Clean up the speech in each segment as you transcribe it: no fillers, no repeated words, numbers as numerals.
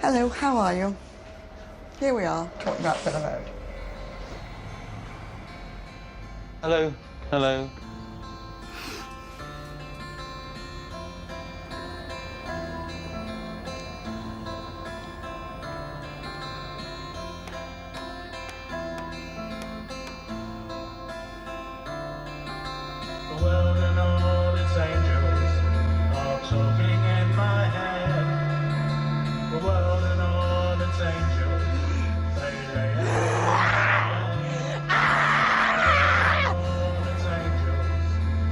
Hello, how are you? Here we are, talking about Villa Road. Hello, hello. The world and all its angels are talking in my head. The world and all its angels, they lay all its angels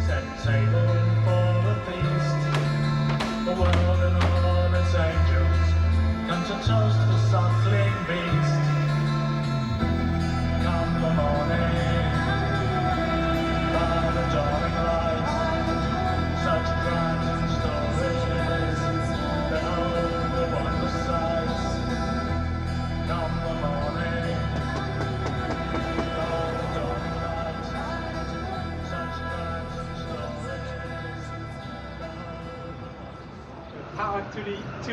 set the table for the feast. The world and all its angels come to toast the suckling beast. Come the morning. By the dawning light, such grand stories, behold the wondrous sights. Come the morning, by the dawning light, such grand stories, behold. Power to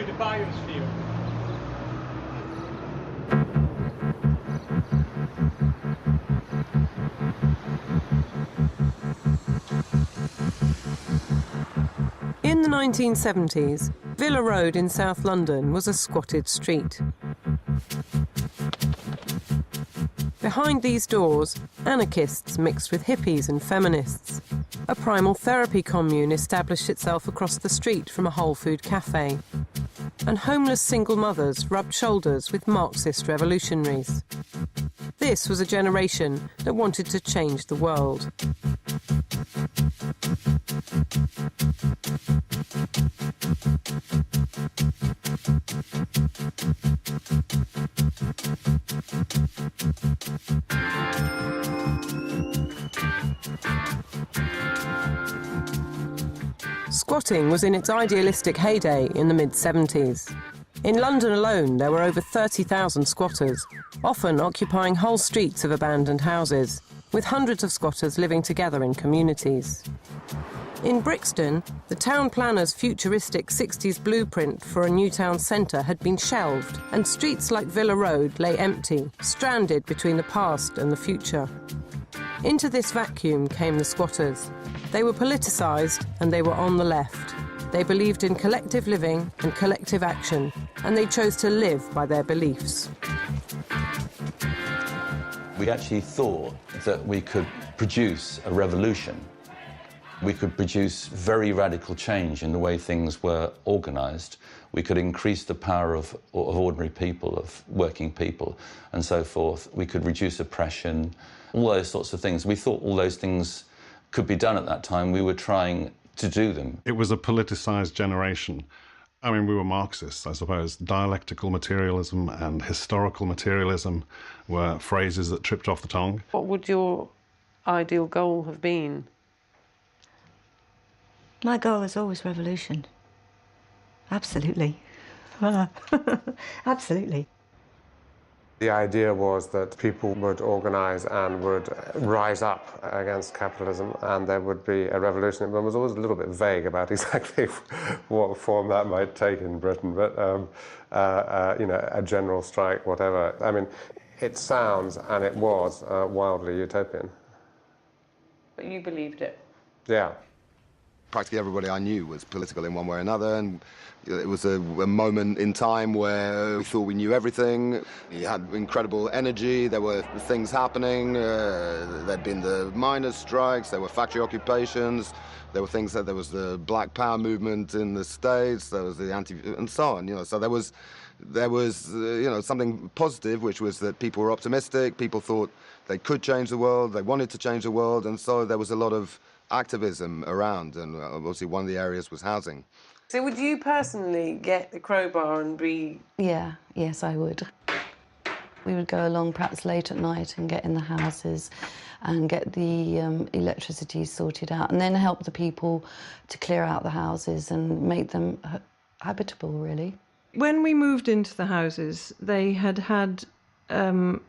the biosphere. In the 1970s, Villa Road in South London was a squatted street. Behind these doors, anarchists mixed with hippies and feminists. A primal therapy commune established itself across the street from a whole food cafe. And homeless single mothers rubbed shoulders with Marxist revolutionaries. This was a generation that wanted to change the world. Squatting was in its idealistic heyday in the mid-70s. In London alone, there were over 30,000 squatters, often occupying whole streets of abandoned houses, with hundreds of squatters living together in communities. In Brixton, the town planner's futuristic 60s blueprint for a new town centre had been shelved, and streets like Villa Road lay empty, stranded between the past and the future. Into this vacuum came the squatters. They were politicised and they were on the left. They believed in collective living and collective action, and they chose to live by their beliefs. We actually thought that we could produce a revolution. We could produce very radical change in the way things were organised. We could increase the power of ordinary people, of working people, and so forth. We could reduce oppression, all those sorts of things. We thought all those things could be done at that time. We were trying to do them. It was a politicised generation. I mean, we were Marxists, I suppose. Dialectical materialism and historical materialism were phrases that tripped off the tongue. What would your ideal goal have been? My goal is always revolution. Absolutely. Absolutely. The idea was that people would organise and would rise up against capitalism, and there would be a revolution. It was always a little bit vague about exactly what form that might take in Britain, but you know, a general strike, whatever. I mean, it sounds, and it was, wildly utopian. But you believed it? Yeah. Practically everybody I knew was political in one way or another, and it was a moment in time where we thought we knew everything. You had incredible energy, there were things happening, there'd been the miners' strikes, there were factory occupations, there were things that there was the Black Power movement in the States, there was the and so on, you know. So there was you know, something positive, which was that people were optimistic, people thought they could change the world, they wanted to change the world, and so there was a lot of activism around, and obviously one of the areas was housing. So would you personally get the crowbar and be... Yes, I would. We would go along perhaps late at night and get in the houses and get the electricity sorted out, and then help the people to clear out the houses and make them habitable, really. When we moved into the houses, they had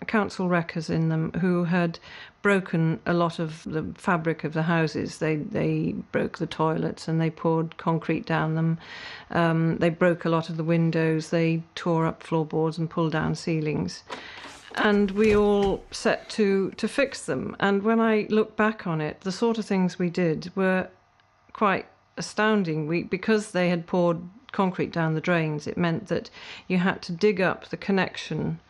council wreckers in them who had broken a lot of the fabric of the houses. They broke the toilets and they poured concrete down them. They broke a lot of the windows. They tore up floorboards and pulled down ceilings. And we all set to fix them. And when I look back on it, the sort of things we did were quite astounding. Because they had poured concrete down the drains, it meant that you had to dig up the connection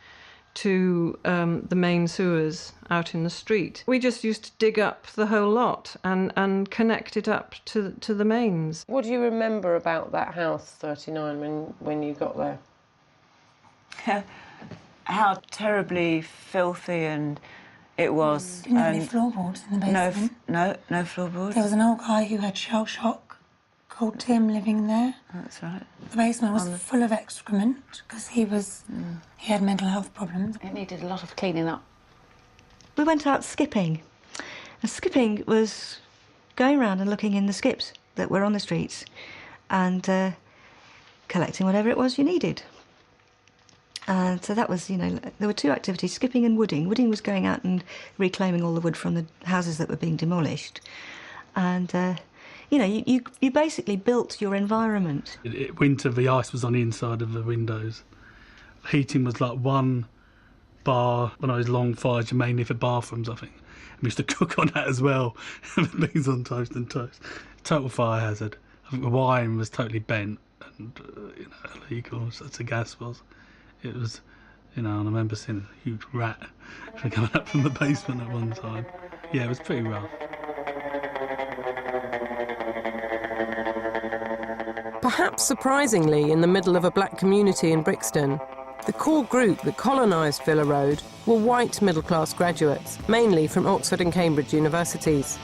to the main sewers out in the street. We just used to dig up the whole lot and connect it up to the mains. What do you remember about that house, 39, when you got there? How terribly filthy and it was. Didn't have any floorboards in the basement. No floorboards. There was an old guy who had shell shock called Tim living there. That's right. The basement was full of excrement because he had mental health problems. It needed a lot of cleaning up. We went out skipping. And skipping was going around and looking in the skips that were on the streets and collecting whatever it was you needed. And so that was, there were two activities, skipping and wooding. Wooding was going out and reclaiming all the wood from the houses that were being demolished. And, you basically built your environment. Winter, the ice was on the inside of the windows. Heating was like one bar when I was long fires, mainly for bathrooms, I think. We used to cook on that as well. Beans on toast and toast. Total fire hazard. I think the wiring was totally bent and illegal, so the gas was. It was, and I remember seeing a huge rat coming up from the basement at one time. Yeah, it was pretty rough. Perhaps surprisingly, in the middle of a black community in Brixton, the core group that colonised Villa Road were white middle-class graduates, mainly from Oxford and Cambridge universities.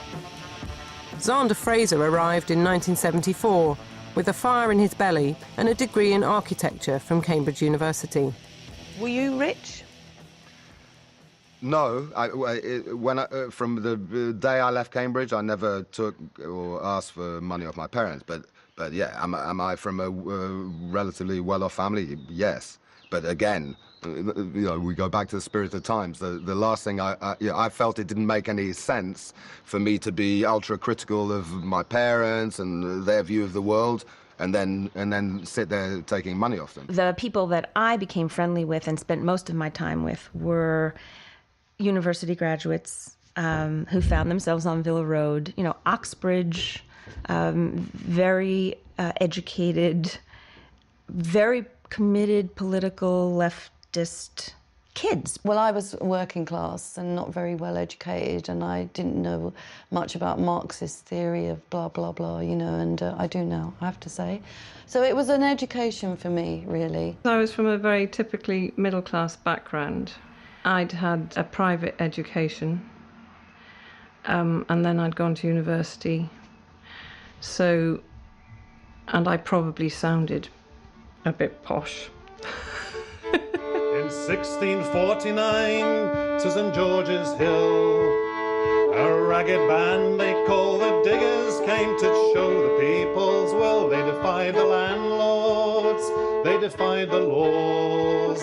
Xander Fraser arrived in 1974 with a fire in his belly and a degree in architecture from Cambridge University. Were you rich? No, from the day I left Cambridge, I never took or asked for money off my parents. But yeah, am I from a relatively well-off family? Yes. But again, we go back to the spirit of times. The last thing I felt it didn't make any sense for me to be ultra critical of my parents and their view of the world, and then sit there taking money off them. The people that I became friendly with and spent most of my time with were university graduates who found themselves on Villa Road. Oxbridge, very educated, very committed political leftist kids. Well, I was working class and not very well educated, and I didn't know much about Marxist theory of blah, blah, blah, and I do now, I have to say. So it was an education for me, really. I was from a very typically middle-class background. I'd had a private education, and then I'd gone to university. And I probably sounded a bit posh. In 1649, to St. George's Hill, a ragged band they call the Diggers came to show the people's will. They defied the landlords, they defied the laws.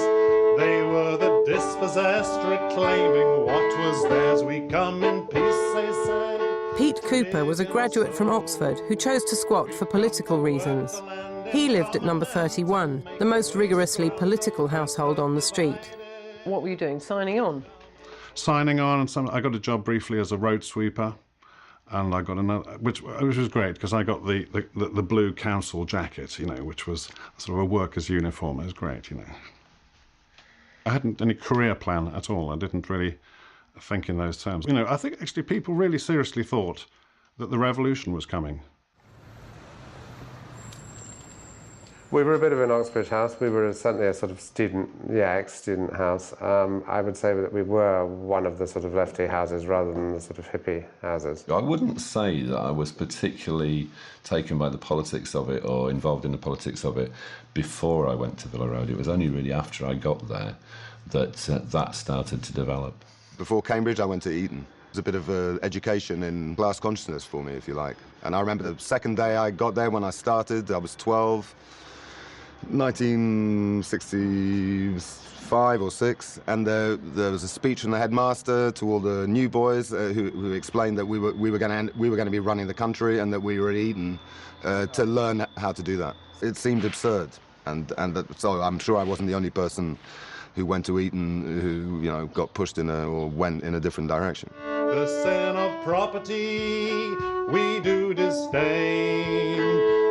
They were the dispossessed, reclaiming what was theirs. We come in peace, they said. Pete Cooper was a graduate from Oxford who chose to squat for political reasons. He lived at number 31, the most rigorously political household on the street. What were you doing, signing on? Signing on, and I got a job briefly as a road sweeper, and I got another, which was great because I got the blue council jacket, which was sort of a worker's uniform. It was great, I hadn't any career plan at all. I didn't really think in those terms. I think actually people really seriously thought that the revolution was coming. We were a bit of an Oxbridge house. We were certainly a sort of ex-student house. I would say that we were one of the sort of lefty houses rather than the sort of hippie houses. I wouldn't say that I was particularly taken by the politics of it or involved in the politics of it before I went to Villa Road. It was only really after I got there that that started to develop. Before Cambridge, I went to Eton. It was a bit of an education in class consciousness for me, if you like. And I remember the second day I got there when I started, I was 12. 1965 or 6, and there was a speech from the headmaster to all the new boys who explained that we were going to be running the country and that we were at Eton to learn how to do that. It seemed absurd, so I'm sure I wasn't the only person who went to Eton who got pushed or went in a different direction. The sin of property we do disdain.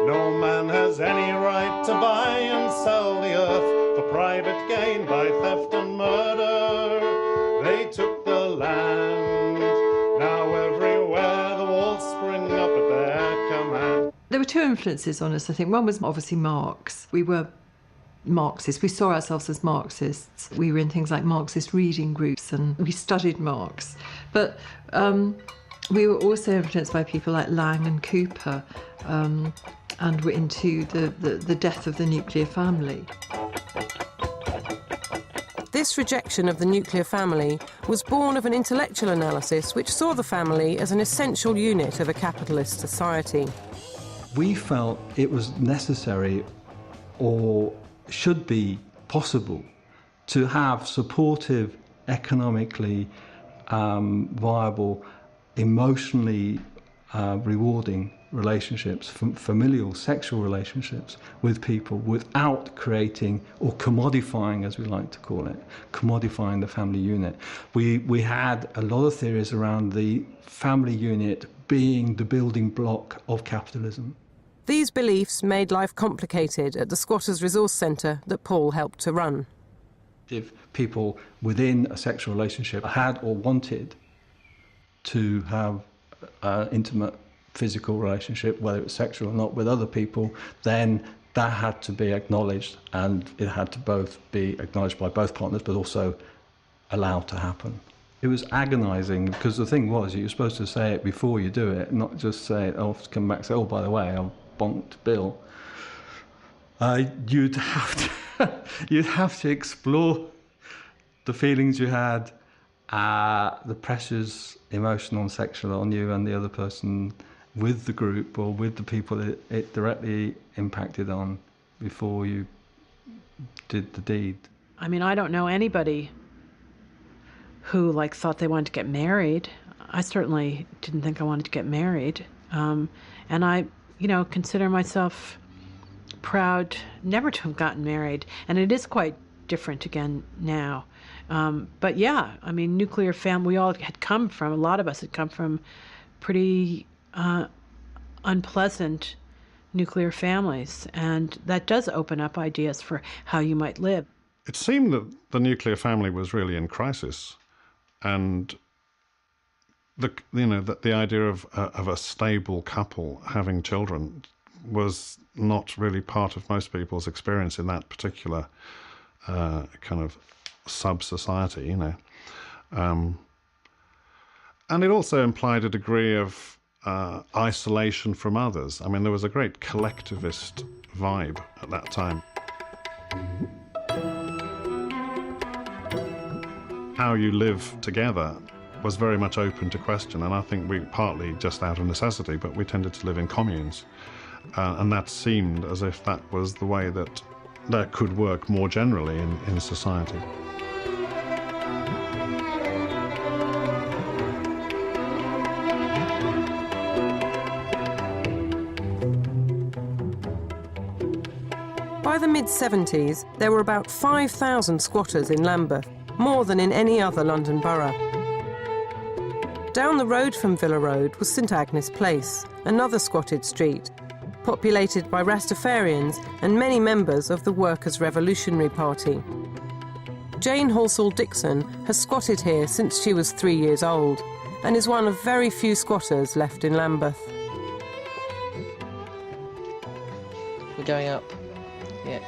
No man has any right to buy and sell the earth for private gain by theft and murder. They took the land. Now everywhere the walls spring up at their command. There were two influences on us, I think. One was obviously Marx. We were Marxists. We saw ourselves as Marxists. We were in things like Marxist reading groups and we studied Marx. But we were also influenced by people like Lang and Cooper and were into the death of the nuclear family. This rejection of the nuclear family was born of an intellectual analysis which saw the family as an essential unit of a capitalist society. We felt it was necessary or should be possible to have supportive, economically viable, emotionally rewarding relationships, familial, sexual relationships with people without creating or commodifying, as we like to call it, commodifying the family unit. We had a lot of theories around the family unit being the building block of capitalism. These beliefs made life complicated at the Squatters' Resource Centre that Paul helped to run. If people within a sexual relationship had or wanted to have an intimate physical relationship, whether it's sexual or not, with other people, then that had to be acknowledged, and it had to both be acknowledged by both partners, but also allowed to happen. It was agonising, because the thing was, you were supposed to say it before you do it, not just say it, come back and say, oh, by the way, I've bonked Bill. You'd have to explore the feelings you had, the pressures, emotional and sexual, on you and the other person, with the group or with the people it directly impacted on before you did the deed. I mean, I don't know anybody who thought they wanted to get married. I certainly didn't think I wanted to get married. And I, consider myself proud never to have gotten married. And it is quite different again now. But yeah, I mean, nuclear family, a lot of us had come from pretty unpleasant nuclear families. And that does open up ideas for how you might live. It seemed that the nuclear family was really in crisis. And the idea of a stable couple having children was not really part of most people's experience in that particular kind of sub-society, and it also implied a degree of isolation from others. I mean, there was a great collectivist vibe at that time. How you live together was very much open to question, and I think we, partly just out of necessity, but we tended to live in communes, and that seemed as if that was the way that could work more generally in society. By the mid-70s, there were about 5,000 squatters in Lambeth, more than in any other London borough. Down the road from Villa Road was St Agnes Place, another squatted street, populated by Rastafarians and many members of the Workers' Revolutionary Party. Jane Halsall Dixon has squatted here since she was 3 years old and is one of very few squatters left in Lambeth. We're going up. Yeah.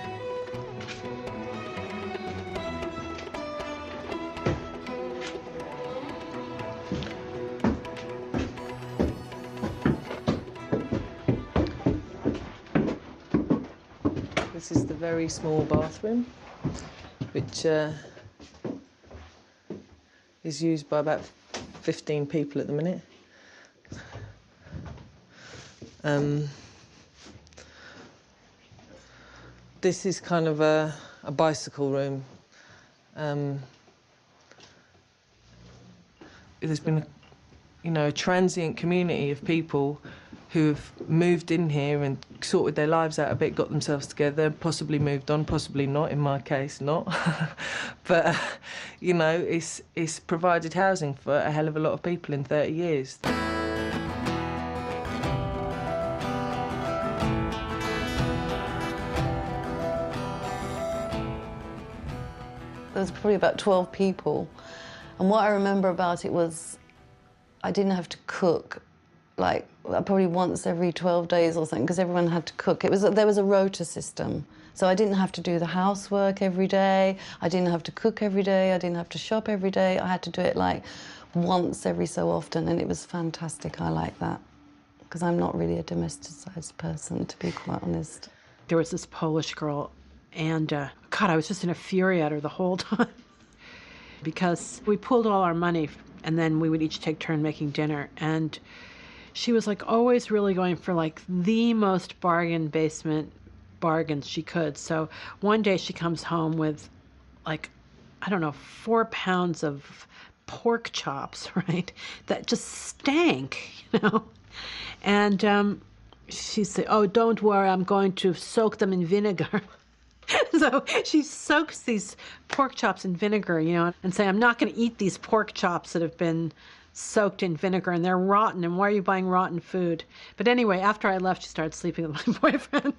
This is the very small bathroom, which is used by about 15 people at the minute. This is kind of a bicycle room. There's been, a transient community of people who've moved in here and sorted their lives out a bit, got themselves together, possibly moved on, possibly not, in my case, not. But, it's provided housing for a hell of a lot of people in 30 years. There was probably about 12 people. And what I remember about it was I didn't have to cook, like, probably once every 12 days or something, because everyone had to cook. There was a rota system. So I didn't have to do the housework every day. I didn't have to cook every day. I didn't have to shop every day. I had to do it, like, once every so often, and it was fantastic. I like that, because I'm not really a domesticised person, to be quite honest. There was this Polish girl, and God, I was just in a fury at her the whole time. Because we pooled all our money, and then we would each take turn making dinner. And she was like always really going for like the most bargain basement bargains she could. So one day she comes home with like, I don't know, 4 pounds of pork chops, right? That just stank, And she said, "Oh, don't worry, I'm going to soak them in vinegar." So she soaks these pork chops in vinegar, and say, "I'm not going to eat these pork chops that have been soaked in vinegar and they're rotten, and why are you buying rotten food?" But anyway, after I left, she started sleeping with my boyfriend.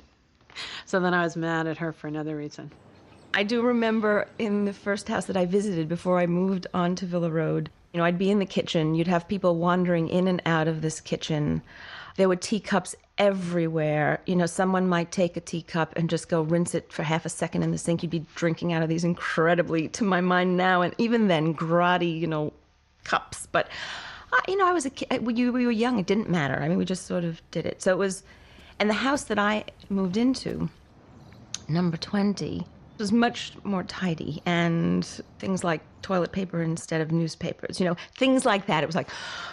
So then I was mad at her for another reason. I do remember in the first house that I visited before I moved on to Villa Road, I'd be in the kitchen. You'd have people wandering in and out of this kitchen. There were teacups everywhere. Someone might take a teacup and just go rinse it for half a second in the sink. You'd be drinking out of these incredibly, to my mind now, and even then, grotty, cups. But, I was a kid. We were young. It didn't matter. I mean, we just sort of did it. So it was, and the house that I moved into, number 20, was much more tidy, and things like toilet paper instead of newspapers, things like that. It was like,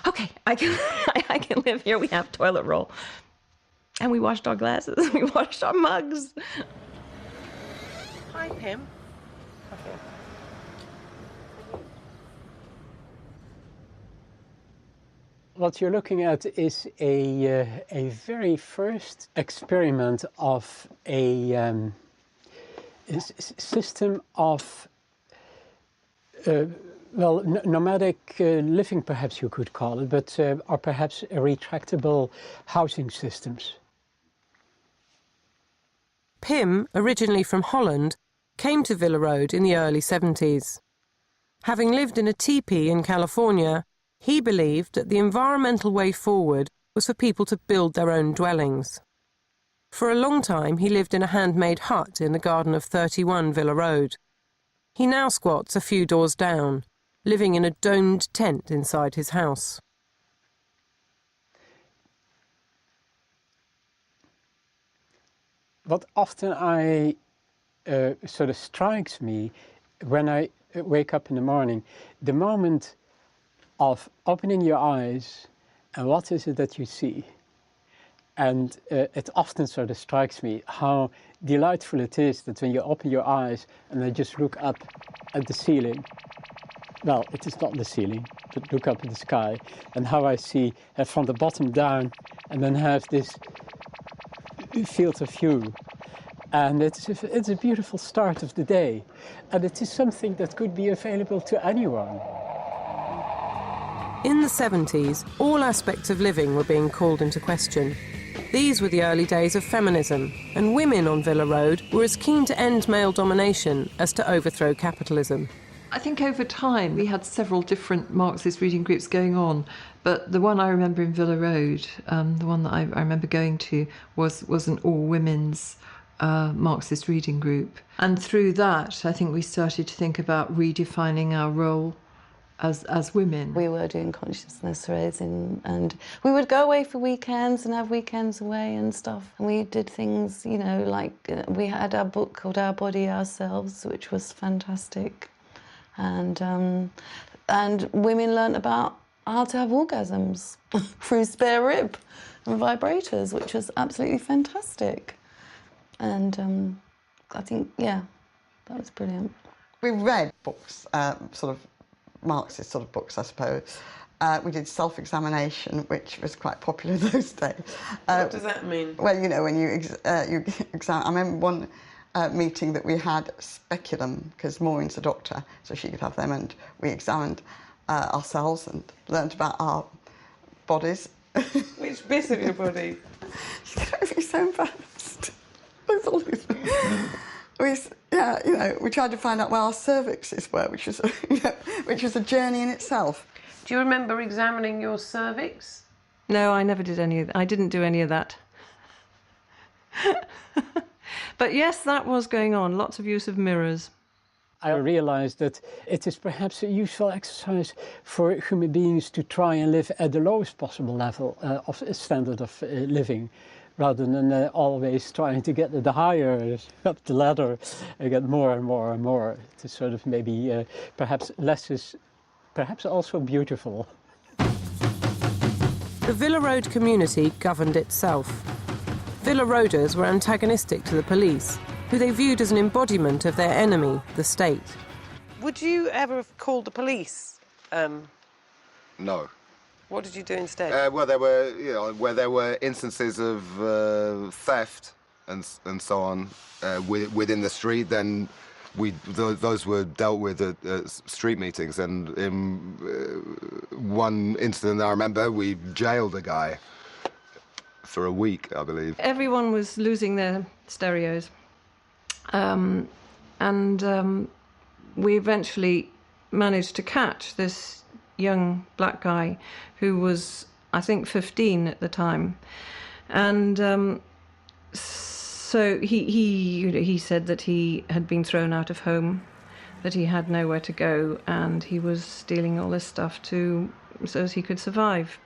okay, I can live here. We have toilet roll. And we washed our glasses. We washed our mugs. Hi, Pam. What you're looking at is a very first experiment of a system of nomadic living, perhaps you could call it, but or perhaps retractable housing systems. Pim, originally from Holland, came to Villa Road in the early 70s. Having lived in a teepee in California, he believed that the environmental way forward was for people to build their own dwellings. For a long time, he lived in a handmade hut in the garden of 31 Villa Road. He now squats a few doors down, living in a domed tent inside his house. What often sort of strikes me when I wake up in the morning, the moment of opening your eyes and what is it that you see. And it often sort of strikes me how delightful it is that when you open your eyes and I just look up at the ceiling, well, it is not the ceiling, but look up at the sky, and how I see from the bottom down and then have this field of view. And it's a beautiful start of the day. And it is something that could be available to anyone. In the 70s, all aspects of living were being called into question. These were the early days of feminism, and women on Villa Road were as keen to end male domination as to overthrow capitalism. I think over time we had several different Marxist reading groups going on, but the one I remember in Villa Road, the one that I remember going to, was an all-women's Marxist reading group. And through that, I think we started to think about redefining our role as women. We were doing consciousness raising, and we would go away for weekends and have weekends away and stuff. And we did things, like we had our book called Our Body, Ourselves, which was fantastic. And women learnt about how to have orgasms through spare rib and vibrators, which was absolutely fantastic. And I think, yeah, that was brilliant. We read books, sort of Marxist sort of books, I suppose. We did self-examination, which was quite popular in those days. What does that mean? Well, you know, when you examine... I remember one meeting that we had speculum, because Maureen's a doctor, so she could have them, and we examined ourselves and learnt about our bodies. Which bit of your body? You're going to be so embarrassed. There's all these... we tried to find out where our cervixes were, which was a journey in itself. Do you remember examining your cervix? No, I never did any of that. I didn't do any of that. But yes, that was going on. Lots of use of mirrors. I realized that it is perhaps a useful exercise for human beings to try and live at the lowest possible level of standard of living, rather than always trying to get the higher up the ladder and get more and more and more. To sort of maybe perhaps less is perhaps also beautiful. The Villa Road community governed itself. Villa Roaders were antagonistic to the police, who they viewed as an embodiment of their enemy, the state. Would you ever have called the police? No. What did you do instead? Well, there were, where there were instances of theft and so on within the street, then those were dealt with at street meetings. And in one incident I remember, we jailed a guy for a week, I believe. Everyone was losing their stereos. We eventually managed to catch this young black guy who was, I think, 15 at the time. And so he said that he had been thrown out of home, that he had nowhere to go, and he was stealing all this stuff so as he could survive.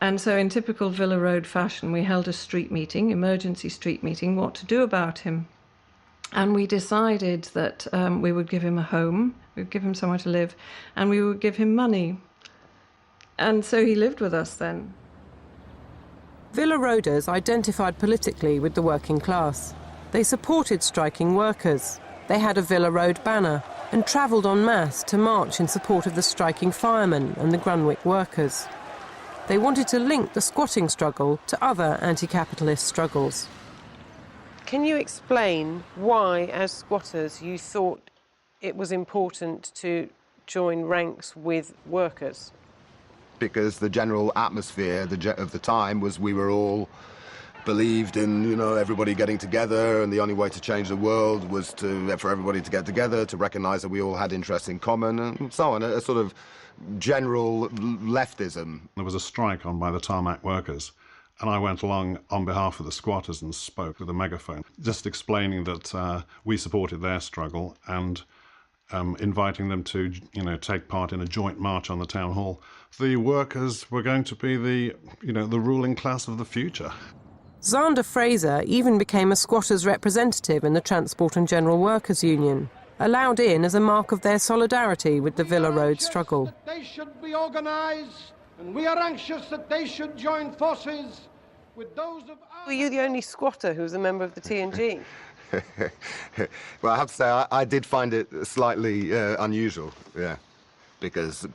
And so in typical Villa Road fashion, we held a street meeting, emergency street meeting, what to do about him. And we decided that we would give him a home, we'd give him somewhere to live, and we would give him money. And so he lived with us then. Villa Roaders identified politically with the working class. They supported striking workers. They had a Villa Road banner and travelled en masse to march in support of the striking firemen and the Grunwick workers. They wanted to link the squatting struggle to other anti-capitalist struggles. Can you explain why, as squatters, you thought it was important to join ranks with workers? Because the general atmosphere of the time was we were all believed in, everybody getting together, and the only way to change the world was for everybody to get together, to recognise that we all had interests in common, and so on, a sort of general leftism. There was a strike on by the tarmac workers, and I went along on behalf of the squatters and spoke with a megaphone, just explaining that we supported their struggle and inviting them to, take part in a joint march on the town hall. The workers were going to be the ruling class of the future. Xander Fraser even became a squatters' representative in the Transport and General Workers Union, allowed in as a mark of their solidarity with the Villa Road struggle. They should be organised, and we are anxious that they should join forces with those of... Were you the only squatter who was a member of the T&G? Well, I have to say, I did find it slightly unusual, yeah, because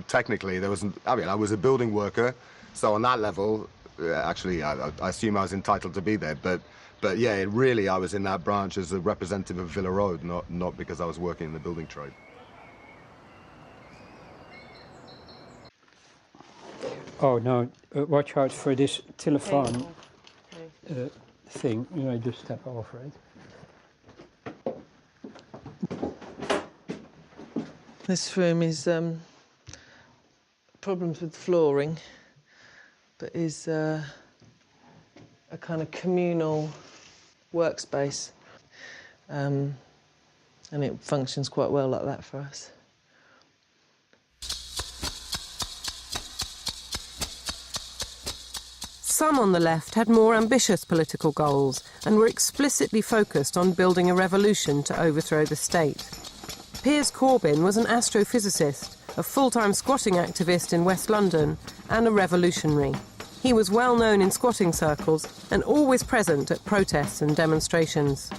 technically there wasn't... I was a building worker, so on that level, actually, I assume I was entitled to be there, but yeah, really, I was in that branch as a representative of Villa Road, not because I was working in the building trade. Oh, no, watch out for this telephone thing. Just step over it. This room is problems with flooring, but is a kind of communal workspace, and it functions quite well like that for us. Some on the left had more ambitious political goals and were explicitly focused on building a revolution to overthrow the state. Piers Corbyn was an astrophysicist, a full-time squatting activist in West London, and a revolutionary. He was well known in squatting circles and always present at protests and demonstrations.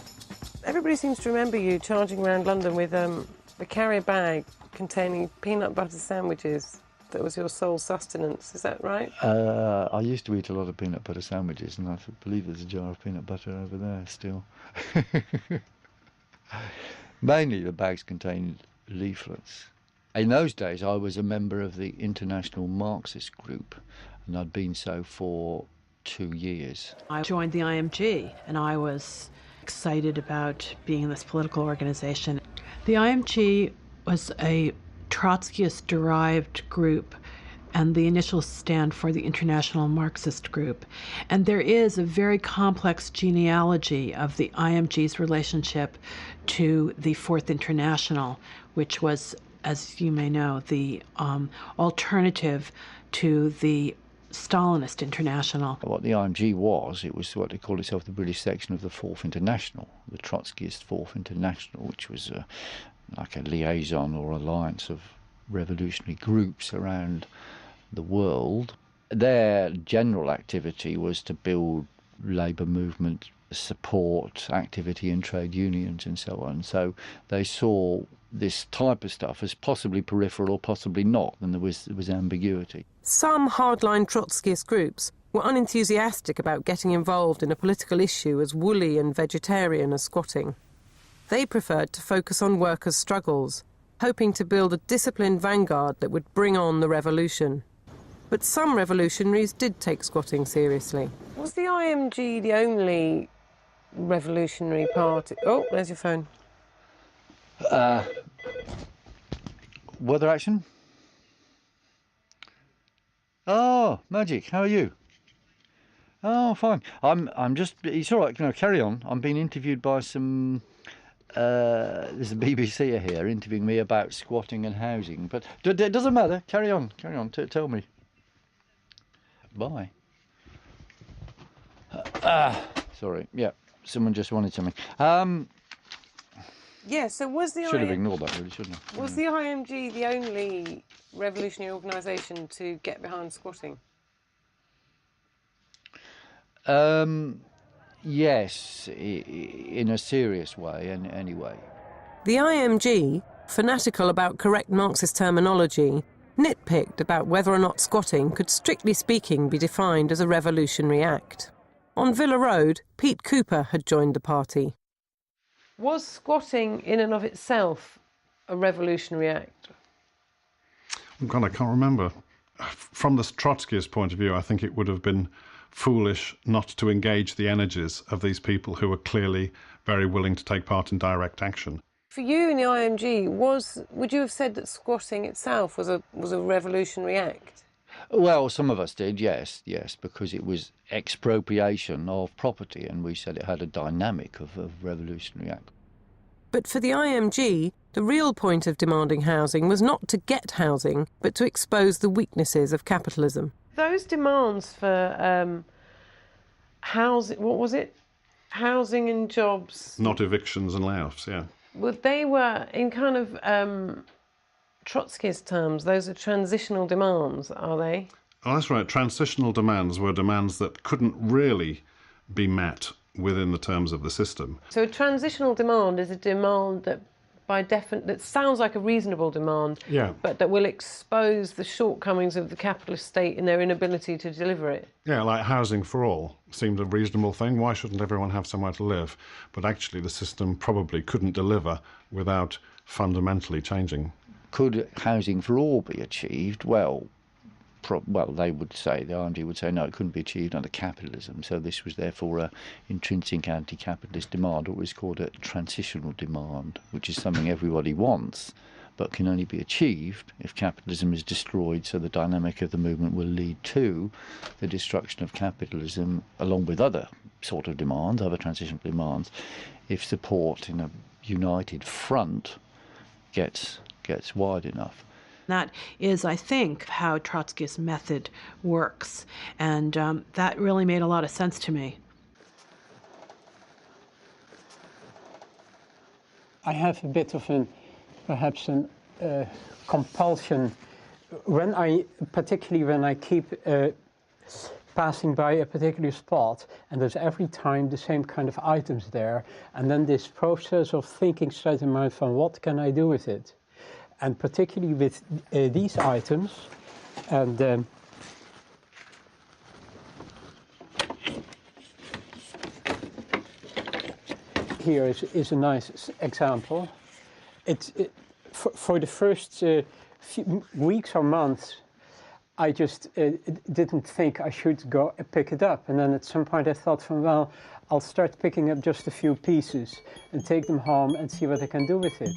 Everybody seems to remember you charging around London with a carrier bag containing peanut butter sandwiches. That was your sole sustenance, is that right? I used to eat a lot of peanut butter sandwiches, and I believe there's a jar of peanut butter over there still. Mainly the bags contained leaflets. In those days I was a member of the International Marxist group, and I'd been so for 2 years. I joined the IMG, and I was excited about being in this political organization. The IMG was a Trotskyist-derived group, and the initials stand for the International Marxist Group. And there is a very complex genealogy of the IMG's relationship to the Fourth International, which was, as you may know, the alternative to the Stalinist International. What the IMG was, it was what they called itself the British section of the Fourth International, the Trotskyist Fourth International, which was like a liaison or alliance of revolutionary groups around the world. Their general activity was to build labour movement, support activity in trade unions and so on. So they saw this type of stuff as possibly peripheral or possibly not, and there was ambiguity. Some hardline Trotskyist groups were unenthusiastic about getting involved in a political issue as woolly and vegetarian as squatting. They preferred to focus on workers' struggles, hoping to build a disciplined vanguard that would bring on the revolution. But some revolutionaries did take squatting seriously. Was the IMG the only revolutionary party? Oh, there's your phone. Weather action? Oh, magic, how are you? Oh, fine. I'm just, it's all right, carry on. I'm being interviewed by some, there's a BBC here interviewing me about squatting and housing, but it doesn't matter, carry on, tell me. Bye. Sorry, yeah, someone just wanted something. Yeah, so was the Should have ignored that, really, shouldn't I? Was the IMG the only revolutionary organisation to get behind squatting? Yes, in a serious way, anyway. The IMG, fanatical about correct Marxist terminology, nitpicked about whether or not squatting could, strictly speaking, be defined as a revolutionary act. On Villa Road, Pete Cooper had joined the party. Was squatting in and of itself a revolutionary act? God, I can't remember. From the Trotskyist point of view, I think it would have been foolish not to engage the energies of these people who were clearly very willing to take part in direct action. For you in the IMG, would you have said that squatting itself was a revolutionary act? Well, some of us did, yes, because it was expropriation of property, and we said it had a dynamic of revolutionary act. But for the IMG, the real point of demanding housing was not to get housing, but to expose the weaknesses of capitalism. Those demands for housing, what was it? Housing and jobs. Not evictions and layoffs, yeah. Well, they were, in kind of Trotskyist terms, those are transitional demands, are they? Oh, that's right. Transitional demands were demands that couldn't really be met within the terms of the system. So a transitional demand is a demand that that sounds like a reasonable demand, yeah, but that will expose the shortcomings of the capitalist state in their inability to deliver it. Yeah, like housing for all seemed a reasonable thing. Why shouldn't everyone have somewhere to live? But actually the system probably couldn't deliver without fundamentally changing. Could housing for all be achieved? Well, they would say, the IMG would say, no, it couldn't be achieved under capitalism. So this was therefore an intrinsic anti-capitalist demand, or what is called a transitional demand, which is something everybody wants, but can only be achieved if capitalism is destroyed. So the dynamic of the movement will lead to the destruction of capitalism, along with other sort of demands, other transitional demands, if support in a united front gets wide enough. That is, I think, how Trotskyist method works, and that really made a lot of sense to me. I have a bit of perhaps a compulsion, particularly when I keep passing by a particular spot, and there's every time the same kind of items there, and then this process of thinking straight in mind from what can I do with it, and particularly with these items, and here is a nice example. For the first few weeks or months, I just didn't think I should go pick it up. And then at some point I thought well, I'll start picking up just a few pieces and take them home and see what I can do with it.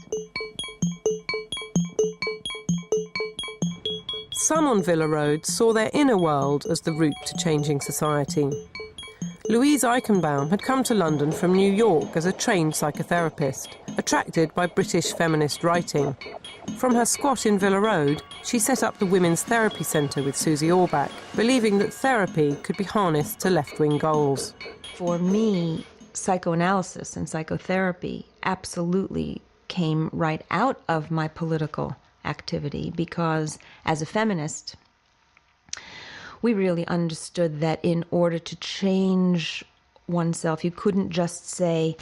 Some on Villa Road saw their inner world as the route to changing society. Louise Eichenbaum had come to London from New York as a trained psychotherapist, attracted by British feminist writing. From her squat in Villa Road, she set up the Women's Therapy Centre with Susie Orbach, believing that therapy could be harnessed to left-wing goals. For me, psychoanalysis and psychotherapy absolutely came right out of my political activity because, as a feminist, we really understood that in order to change oneself, you couldn't just say,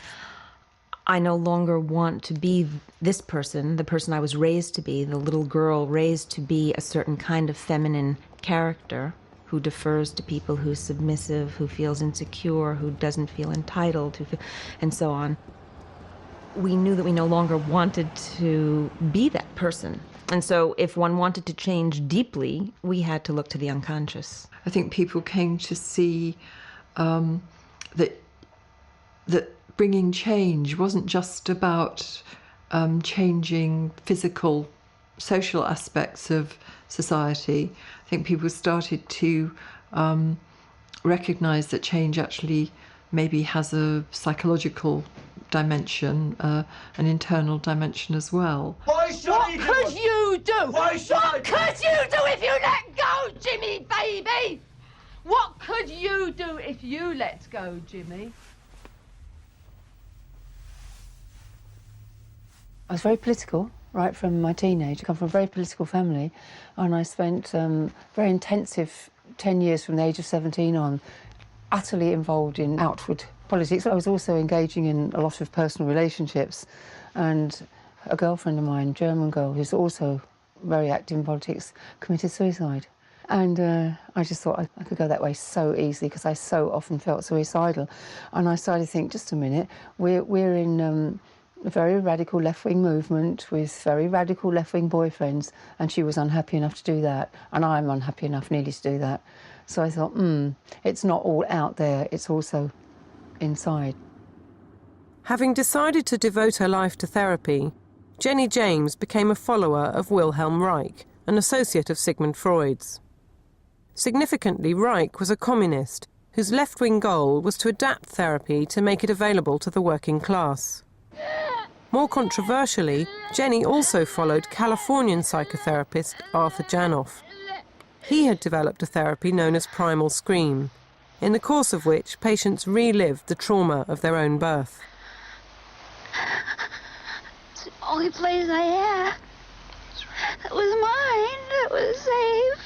I no longer want to be this person, the person I was raised to be, the little girl raised to be a certain kind of feminine character who defers to people, who's submissive, who feels insecure, who doesn't feel entitled, and so on. We knew that we no longer wanted to be that person. And so if one wanted to change deeply, we had to look to the unconscious. I think people came to see that bringing change wasn't just about changing physical, social aspects of society. I think people started to recognise that change actually maybe has a psychological dimension, an internal dimension as well. What could you do? What could you do if you let go, Jimmy, baby? What could you do if you let go, Jimmy? I was very political right from my teenage. I come from a very political family, and I spent very intensive 10 years from the age of 17 on, utterly involved in outward politics. I was also engaging in a lot of personal relationships, and a girlfriend of mine, German girl, who's also very active in politics, committed suicide. And I just thought I could go that way so easily because I so often felt suicidal. And I started to think, just a minute, we're in a very radical left-wing movement with very radical left-wing boyfriends, and she was unhappy enough to do that, and I'm unhappy enough nearly to do that. So I thought, it's not all out there, it's also inside. Having decided to devote her life to therapy, Jenny James became a follower of Wilhelm Reich, an associate of Sigmund Freud's. Significantly, Reich was a communist whose left-wing goal was to adapt therapy to make it available to the working class. More controversially, Jenny also followed Californian psychotherapist Arthur Janoff. He had developed a therapy known as primal scream, in the course of which patients relived the trauma of their own birth. It's the only place I had. It was mine. It was safe.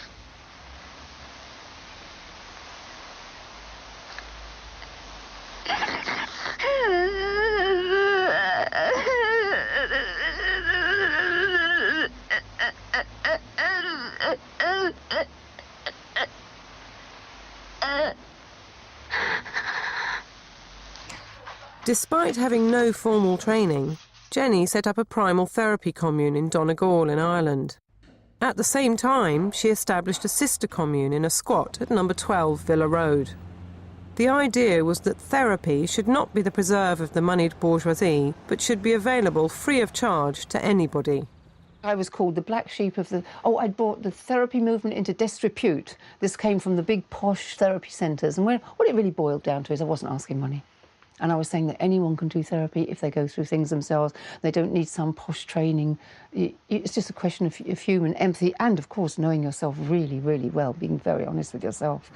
Despite having no formal training, Jenny set up a primal therapy commune in Donegal in Ireland. At the same time, she established a sister commune in a squat at number 12 Villa Road. The idea was that therapy should not be the preserve of the moneyed bourgeoisie, but should be available free of charge to anybody. I was called the black sheep of the... Oh, I'd brought the therapy movement into disrepute. This came from the big posh therapy centres, and what it really boiled down to is I wasn't asking money. And I was saying that anyone can do therapy if they go through things themselves. They don't need some posh training. It's just a question of human empathy and, of course, knowing yourself really, really well, being very honest with yourself.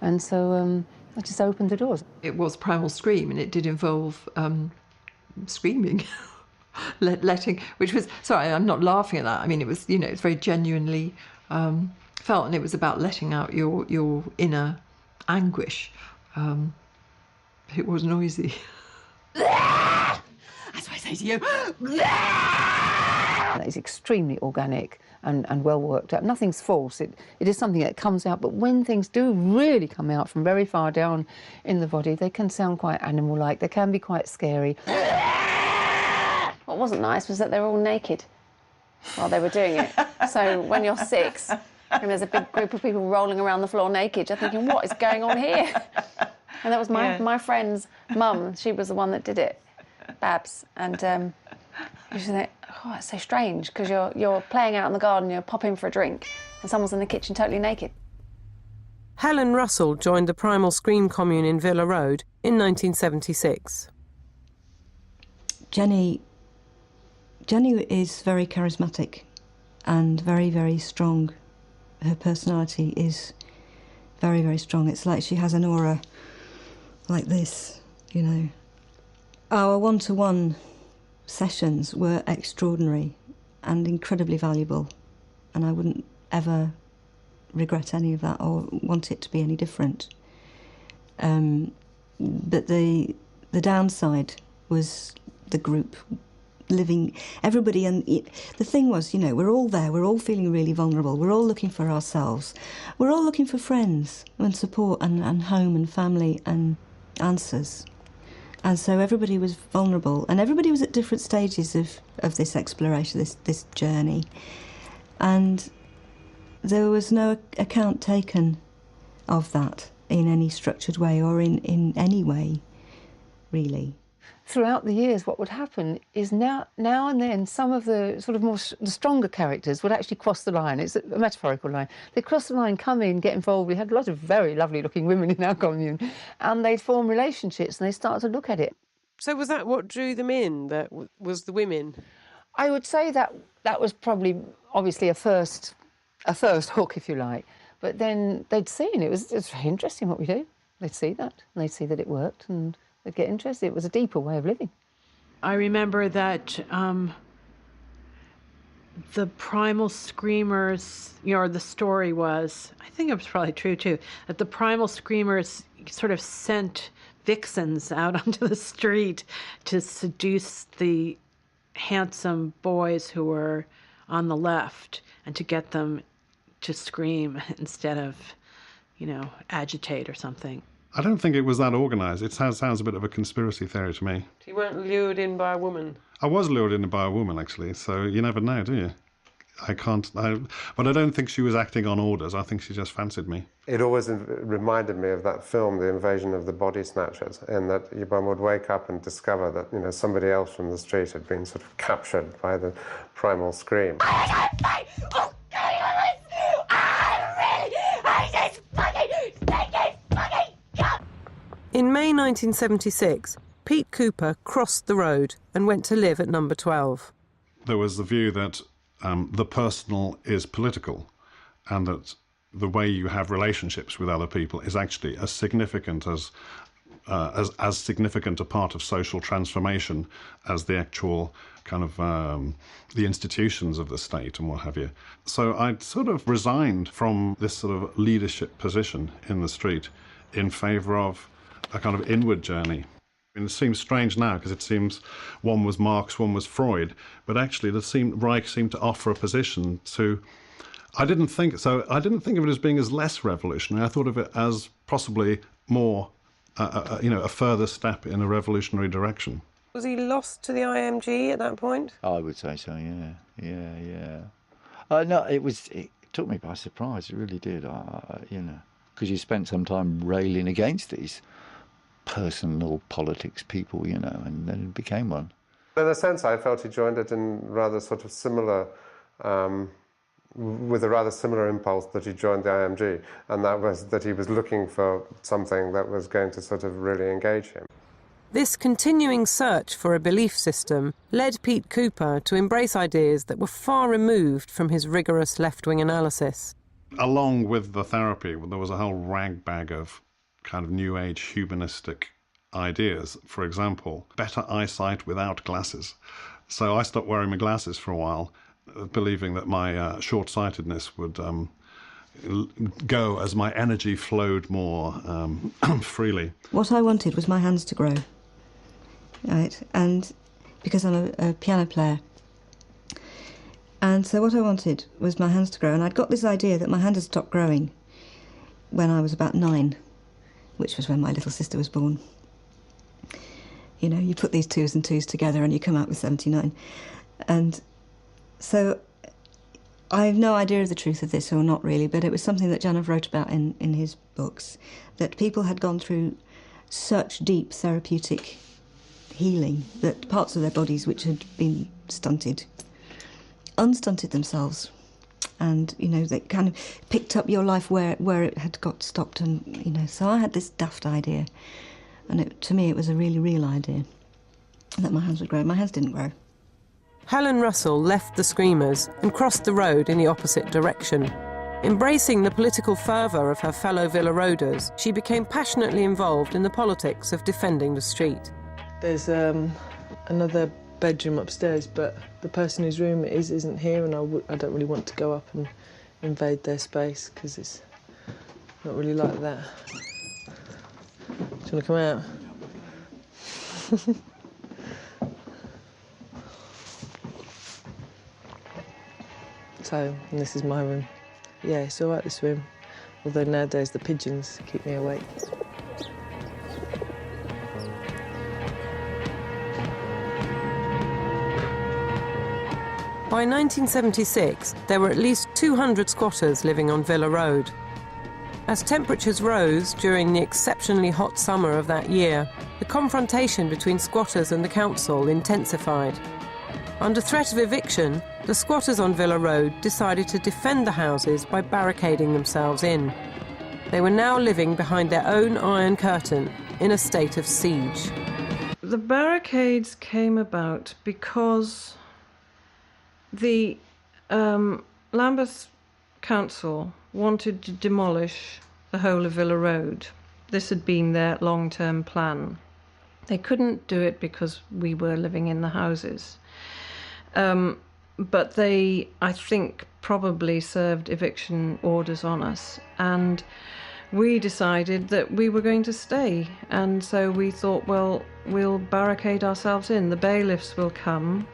And so I just opened the doors. It was primal scream, and it did involve screaming, letting, which was, sorry, I'm not laughing at that. I mean, it was, it's very genuinely felt, and it was about letting out your inner anguish. It was noisy. That's what I say to you. It's extremely organic and well worked out. Nothing's false. It is something that comes out, but when things do really come out from very far down in the body, they can sound quite animal-like. They can be quite scary. What wasn't nice was that they were all naked while they were doing it. So when you're 6 and there's a big group of people rolling around the floor naked, you're thinking, what is going on here? And that was my friend's mum. She was the one that did it, Babs. And you just think, oh, it's so strange, because you're playing out in the garden, you're popping for a drink, and someone's in the kitchen totally naked. Helen Russell joined the Primal Scream commune in Villa Road in 1976. Jenny is very charismatic and very, very strong. Her personality is very, very strong. It's like she has an aura like this, you know. Our one-to-one sessions were extraordinary and incredibly valuable, and I wouldn't ever regret any of that or want it to be any different. But the downside was the group living, everybody, and the thing was, you know, we're all there, we're all feeling really vulnerable, we're all looking for ourselves, we're all looking for friends and support and home and family and answers. And so everybody was vulnerable, and everybody was at different stages of this exploration, this journey. And there was no account taken of that in any structured way or in any way, really. Throughout the years, what would happen is now and then some of the sort of the stronger characters would actually cross the line. It's a metaphorical line. They cross the line, come in, get involved. We had a lot of very lovely-looking women in our commune, and they'd form relationships and they start to look at it. So was that what drew them in, that was the women? I would say that was probably, obviously, a first hook, if you like. But then they'd seen it's very interesting what we do. They'd see that, and they'd see that it worked, and they'd get interested. It was a deeper way of living. I remember that the Primal Screamers, the story was, I think it was probably true too, that the Primal Screamers sort of sent vixens out onto the street to seduce the handsome boys who were on the left and to get them to scream instead of, agitate or something. I don't think it was that organised. It sounds a bit of a conspiracy theory to me. You weren't lured in by a woman? I was lured in by a woman, actually, so you never know, do you? But I don't think she was acting on orders. I think she just fancied me. It always reminded me of that film, The Invasion of the Body Snatchers, in that one would wake up and discover that, somebody else from the street had been sort of captured by the primal scream. In May 1976, Pete Cooper crossed the road and went to live at number 12. There was the view that the personal is political, and that the way you have relationships with other people is actually as significant as significant a part of social transformation as the actual kind of the institutions of the state and what have you. So I'd sort of resigned from this sort of leadership position in the street in favour of a kind of inward journey. And it seems strange now because it seems one was Marx, one was Freud, but actually Reich seemed to offer a position to. I didn't think of it as being as less revolutionary. I thought of it as possibly more, a further step in a revolutionary direction. Was he lost to the IMG at that point? I would say so. Yeah. No, it took me by surprise. It really did. Because you spent some time railing against these personal politics people, and then it became one. In a sense, I felt he joined it in rather sort of similar, with a rather similar impulse that he joined the IMG, and that was that he was looking for something that was going to sort of really engage him. This continuing search for a belief system led Pete Cooper to embrace ideas that were far removed from his rigorous left-wing analysis. Along with the therapy, there was a whole ragbag of kind of new age humanistic ideas. For example, better eyesight without glasses. So I stopped wearing my glasses for a while, believing that my short-sightedness would go as my energy flowed more freely. What I wanted was my hands to grow, right? And because I'm a piano player. And so what I wanted was my hands to grow, and I'd got this idea that my hand had stopped growing when I was about 9, which was when my little sister was born. You know, you put these 2s and 2s together and you come out with 79. And so I have no idea of the truth of this, or not really, but it was something that Janov wrote about in his books, that people had gone through such deep therapeutic healing that parts of their bodies which had been stunted, unstunted themselves. And, you know, they kind of picked up your life where it had got stopped. And, you know, so I had this daft idea. And to me, it was a really real idea that my hands would grow. My hands didn't grow. Helen Russell left the Screamers and crossed the road in the opposite direction. Embracing the political fervour of her fellow Villa Roaders, she became passionately involved in the politics of defending the street. There's another bedroom upstairs, but the person whose room it is isn't here, and I don't really want to go up and invade their space because it's not really like that. Do you want to come out? So, and this is my room. Yeah, it's all right, this room. Although nowadays the pigeons keep me awake. By 1976, there were at least 200 squatters living on Villa Road. As temperatures rose during the exceptionally hot summer of that year, the confrontation between squatters and the council intensified. Under threat of eviction, the squatters on Villa Road decided to defend the houses by barricading themselves in. They were now living behind their own iron curtain in a state of siege. The barricades came about because the Lambeth Council wanted to demolish the whole of Villa Road. This had been their long-term plan. They couldn't do it because we were living in the houses. But they, I think, probably served eviction orders on us. And we decided that we were going to stay. And so we thought, well, we'll barricade ourselves in. The bailiffs will come,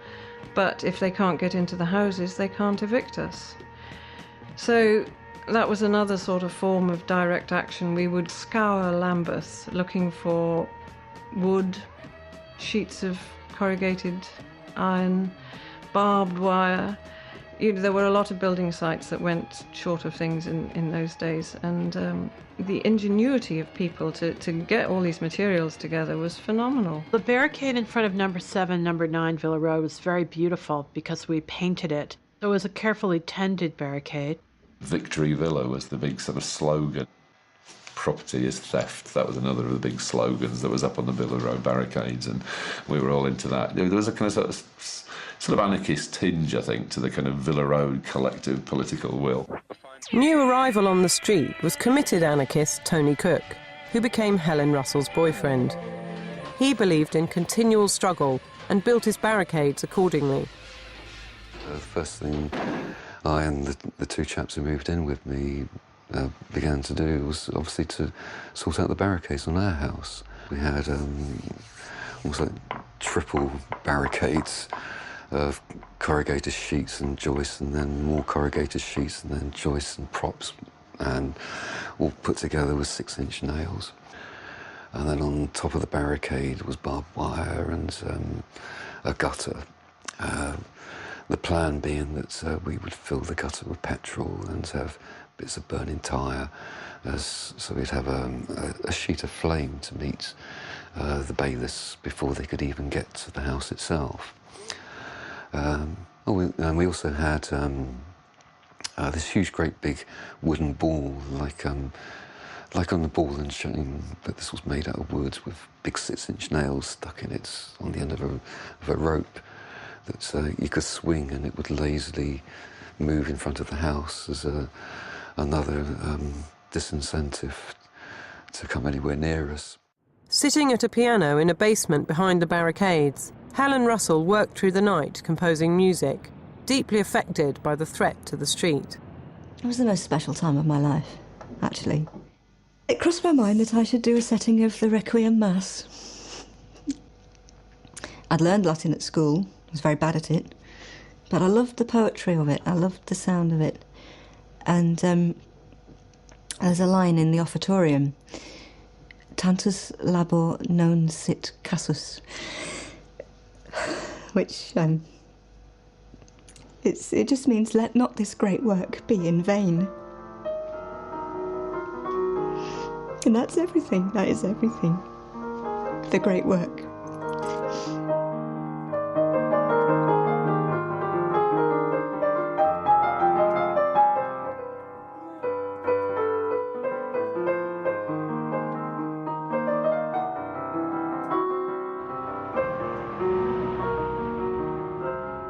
but if they can't get into the houses, they can't evict us. So that was another sort of form of direct action. We would scour Lambeth looking for wood, sheets of corrugated iron, barbed wire. There were a lot of building sites that went short of things in those days, and the ingenuity of people to get all these materials together was phenomenal. The barricade in front of number 7, number 9 Villa Road was very beautiful because we painted it. It was a carefully tended barricade. Victory Villa was the big sort of slogan. Property is theft. That was another of the big slogans that was up on the Villa Road barricades, and we were all into that. There was a kind of sort of anarchist tinge, I think, to the kind of Villa Road collective political will. New arrival on the street was committed anarchist Tony Cook, who became Helen Russell's boyfriend. He believed in continual struggle and built his barricades accordingly. The first thing I and the two chaps who moved in with me began to do was obviously to sort out the barricades on our house. We had almost like triple barricades of corrugated sheets and joists, and then more corrugated sheets, and then joists and props, and all put together with 6-inch nails. And then on top of the barricade was barbed wire and a gutter. The plan being that we would fill the gutter with petrol and have bits of burning tyre, so we'd have a sheet of flame to meet the bailiffs before they could even get to the house itself. And we also had this huge, great big wooden ball, like on the ball and chain, but this was made out of wood with big 6-inch nails stuck in it on the end of a rope that you could swing, and it would lazily move in front of the house as another disincentive to come anywhere near us. Sitting at a piano in a basement behind the barricades, Helen Russell worked through the night composing music, deeply affected by the threat to the street. It was the most special time of my life, actually. It crossed my mind that I should do a setting of the Requiem Mass. I'd learned Latin at school, I was very bad at it, but I loved the poetry of it, I loved the sound of it. And there's a line in the offertorium, Tantus labor non sit casus, which it just means, let not this great work be in vain. And that's everything, that is everything. The great work.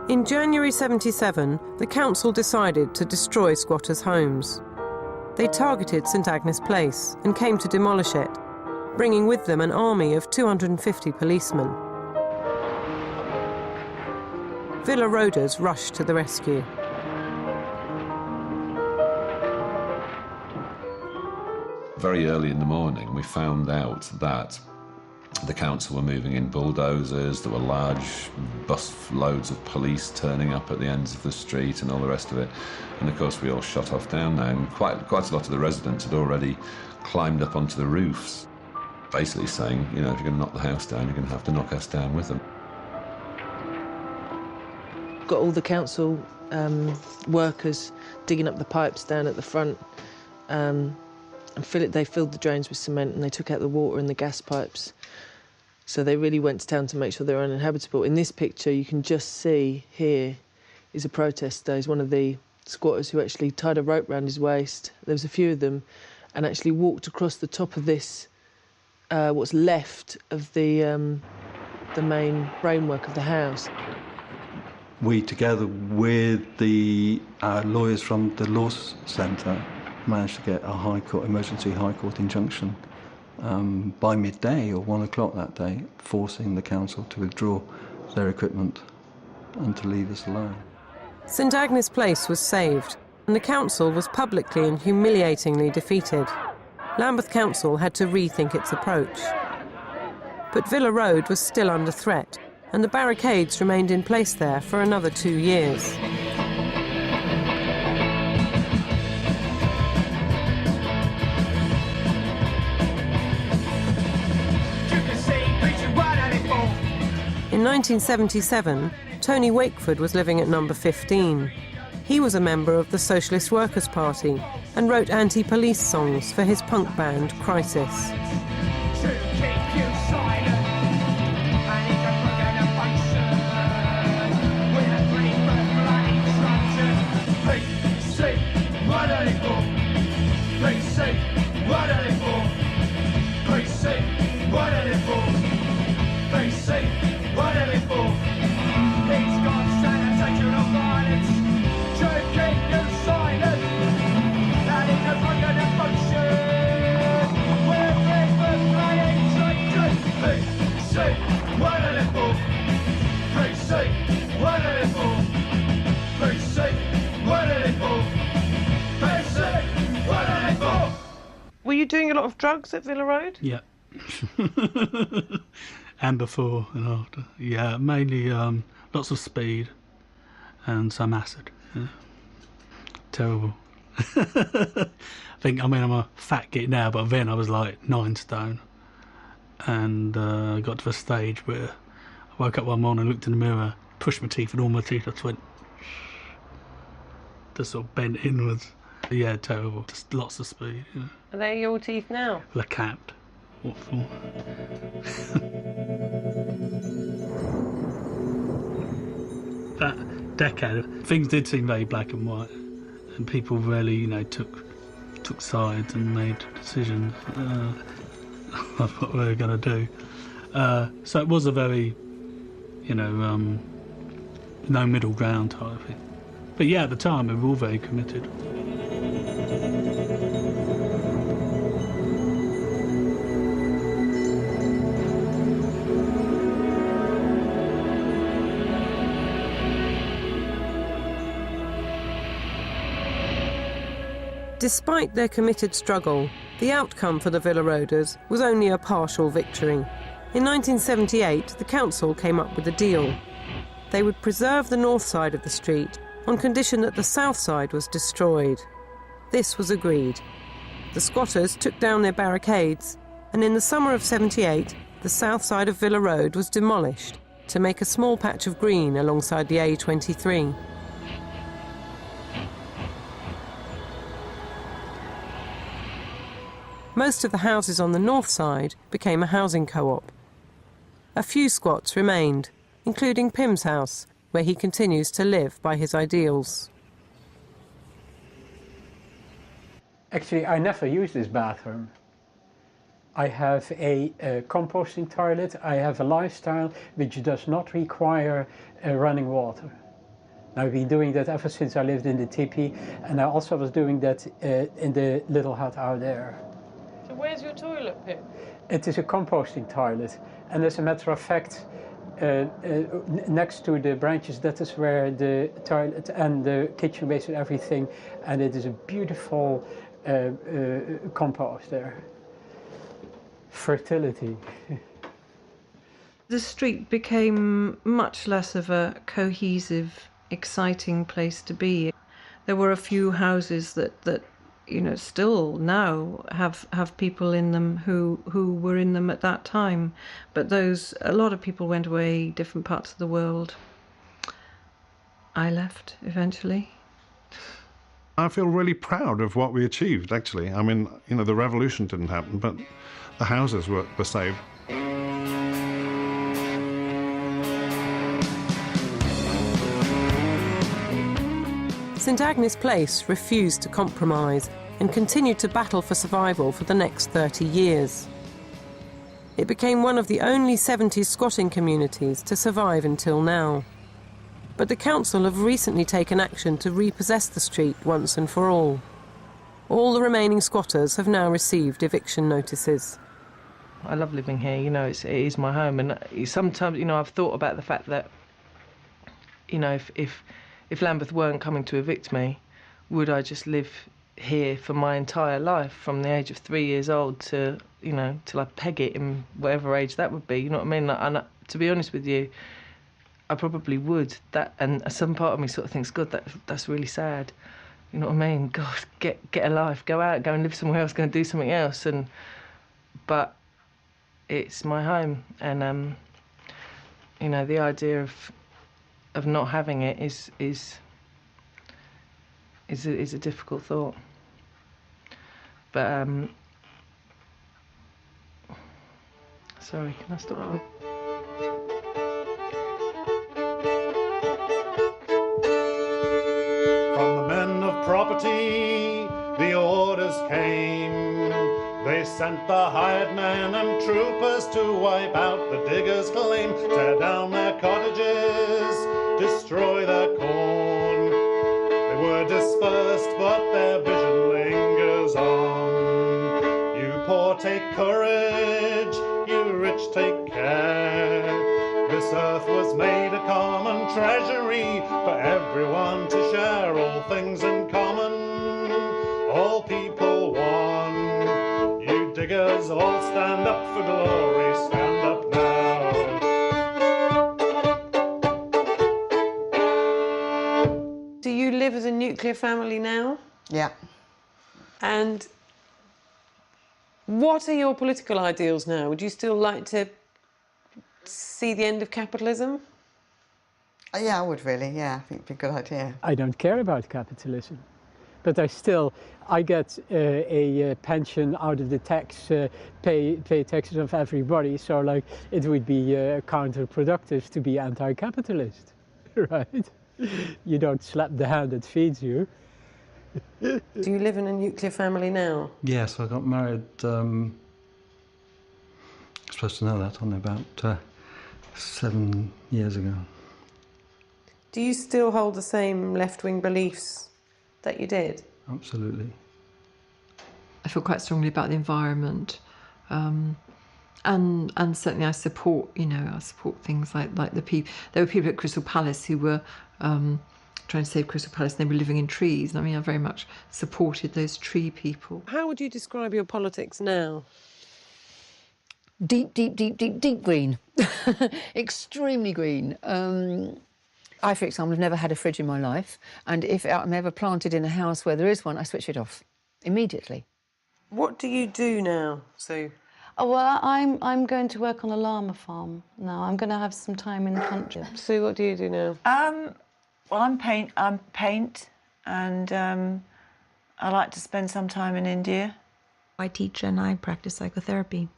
In January 77, the council decided to destroy squatters' homes. They targeted St Agnes Place and came to demolish it, bringing with them an army of 250 policemen. Villa Roaders rushed to the rescue. Very early in the morning, we found out that the council were moving in bulldozers, there were large bus loads of police turning up at the ends of the street and all the rest of it. And of course we all shot off down now, and quite a lot of the residents had already climbed up onto the roofs, basically saying, you know, if you're going to knock the house down, you're going to have to knock us down with them. Got all the council workers digging up the pipes down at the front, and they filled the drains with cement and they took out the water and the gas pipes. So they really went to town to make sure they were uninhabitable. In this picture, you can just see here is a protester. He's one of the squatters who actually tied a rope around his waist. There was a few of them, and actually walked across the top of this, what's left of the main framework of the house. We, together with the lawyers from the Law Centre, managed to get a emergency High Court injunction by midday or 1 o'clock that day, forcing the council to withdraw their equipment and to leave us alone. St Agnes Place was saved, and the council was publicly and humiliatingly defeated. Lambeth Council had to rethink its approach. But Villa Road was still under threat, and the barricades remained in place there for another 2 years. In 1977, Tony Wakeford was living at number 15. He was a member of the Socialist Workers' Party and wrote anti-police songs for his punk band Crisis. Were you doing a lot of drugs at Villa Road? Yeah. And before and after. Yeah, mainly lots of speed and some acid. Yeah. Terrible. I'm a fat git now, but then I was like 9 stone. And I got to the stage where I woke up one morning, looked in the mirror, pushed my teeth, and all my teeth just went... just sort of bent inwards. Yeah, terrible. Just lots of speed. Yeah. Are they your teeth now? They're capped. What for? That decade, things did seem very black and white, and people really, took sides and made decisions of what we were going to do. So it was a very, no middle ground type thing. But yeah, at the time, we were all very committed. Despite their committed struggle, the outcome for the Villa Roaders was only a partial victory. In 1978, the council came up with a deal. They would preserve the north side of the street on condition that the south side was destroyed. This was agreed. The squatters took down their barricades, and in the summer of '78, the south side of Villa Road was demolished to make a small patch of green alongside the A23. Most of the houses on the north side became a housing co-op. A few squats remained, including Pym's house, where he continues to live by his ideals. Actually, I never use this bathroom. I have a composting toilet. I have a lifestyle which does not require running water. I've been doing that ever since I lived in the teepee, and I also was doing that in the little hut out there. So where's your toilet, Pym? It is a composting toilet, and as a matter of fact, next to the branches, that is where the toilet and the kitchen waste and everything, and it is a beautiful compost there. Fertility. The street became much less of a cohesive, exciting place to be. There were a few houses that you know, still now have people in them who were in them at that time, but a lot of people went away, different parts of the world. I left eventually. I feel really proud of what we achieved, actually. I mean, you know, the revolution didn't happen, but the houses were saved. St Agnes Place refused to compromise and continued to battle for survival for the next 30 years. It became one of the only 70s squatting communities to survive until now. But the council have recently taken action to repossess the street once and for all. All the remaining squatters have now received eviction notices. I love living here, you know, it is my home, and sometimes, you know, I've thought about the fact that, you know, if Lambeth weren't coming to evict me, would I just live here for my entire life, from the age of 3 years old to, you know, till I peg it in whatever age that would be, you know what I mean? And to be honest with you, I probably would. That, and some part of me sort of thinks, God, that's really sad. You know what I mean? God, get a life, go out, go and live somewhere else, go and do something else. But it's my home, and you know, the idea of not having it is a difficult thought. But sorry, can I stop? From the men of property, the orders came. They sent the hired men and troopers to wipe out the diggers' claim, tear down their cottages, destroy their corn. They were dispersed, but their vision lingers on. You poor take courage, you rich take care. This earth was made a common treasury for everyone to share, all things in common, all people one. You diggers all stand up for glory, stand up now. Do you live as a nuclear family now? Yeah. And what are your political ideals now? Would you still like to see the end of capitalism? Yeah, I would really, yeah, I think it'd be a good idea. I don't care about capitalism, but I get a pension out of the tax, pay taxes of everybody, so like it would be counterproductive to be anti-capitalist, right? You don't slap the hand that feeds you. Do you live in a nuclear family now? Yes, I got married, I'm supposed to know that, only about 7 years ago. Do you still hold the same left-wing beliefs that you did? Absolutely. I feel quite strongly about the environment, and certainly I support, you know, I support things like the people. There were people at Crystal Palace who were trying to save Crystal Palace, and they were living in trees. And I mean, I very much supported those tree people. How would you describe your politics now? Deep, deep, deep, deep, deep green. Extremely green. I, for example, have never had a fridge in my life, and if I'm ever planted in a house where there is one, I switch it off immediately. What do you do now, Sue? Oh, well, I'm going to work on a llama farm now. I'm going to have some time in the country. Sue, what do you do now? Well, I'm paint, and I like to spend some time in India. I teach and I practice psychotherapy.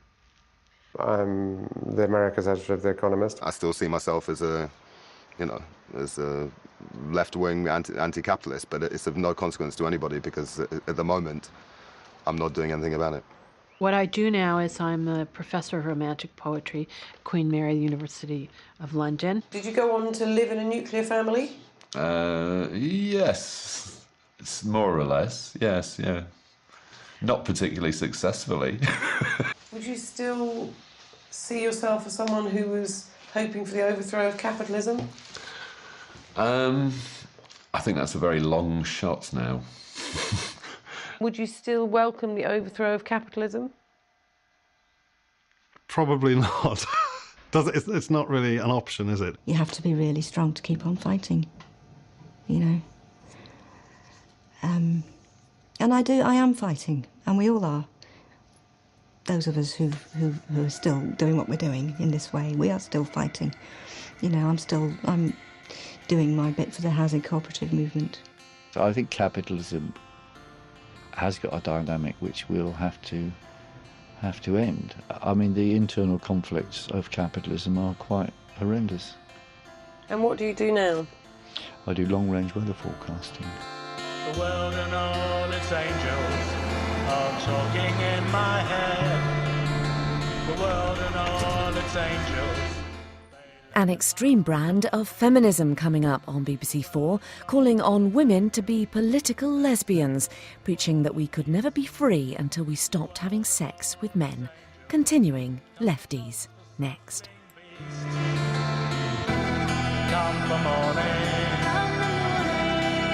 I'm the America's editor of The Economist. I still see myself as a, as a left-wing anti-capitalist, but it's of no consequence to anybody because at the moment, I'm not doing anything about it. What I do now is I'm a professor of romantic poetry at Queen Mary University of London. Did you go on to live in a nuclear family? Yes, it's more or less, yes, yeah. Not particularly successfully. Would you still see yourself as someone who was hoping for the overthrow of capitalism? I think that's a very long shot now. Would you still welcome the overthrow of capitalism? Probably not. It's not really an option, is it? You have to be really strong to keep on fighting, And I am fighting, and we all are. Those of us who are still doing what we're doing in this way, we are still fighting. I'm doing my bit for the housing cooperative movement. So I think capitalism has got a dynamic which we'll have to end. I mean, the internal conflicts of capitalism are quite horrendous. And what do you do now? I do long-range weather forecasting. The world and all its angels are talking in my head. The world and all its angels. An extreme brand of feminism coming up on BBC4, calling on women to be political lesbians, preaching that we could never be free until we stopped having sex with men. Continuing Lefties next. Come the morning,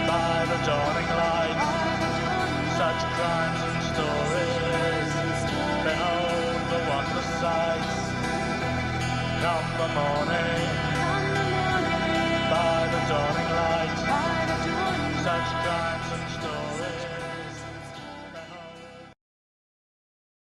by the dawning light, such crimes and stories, behold the wondrous sights. Come the morning, by the dawning light, such crimes.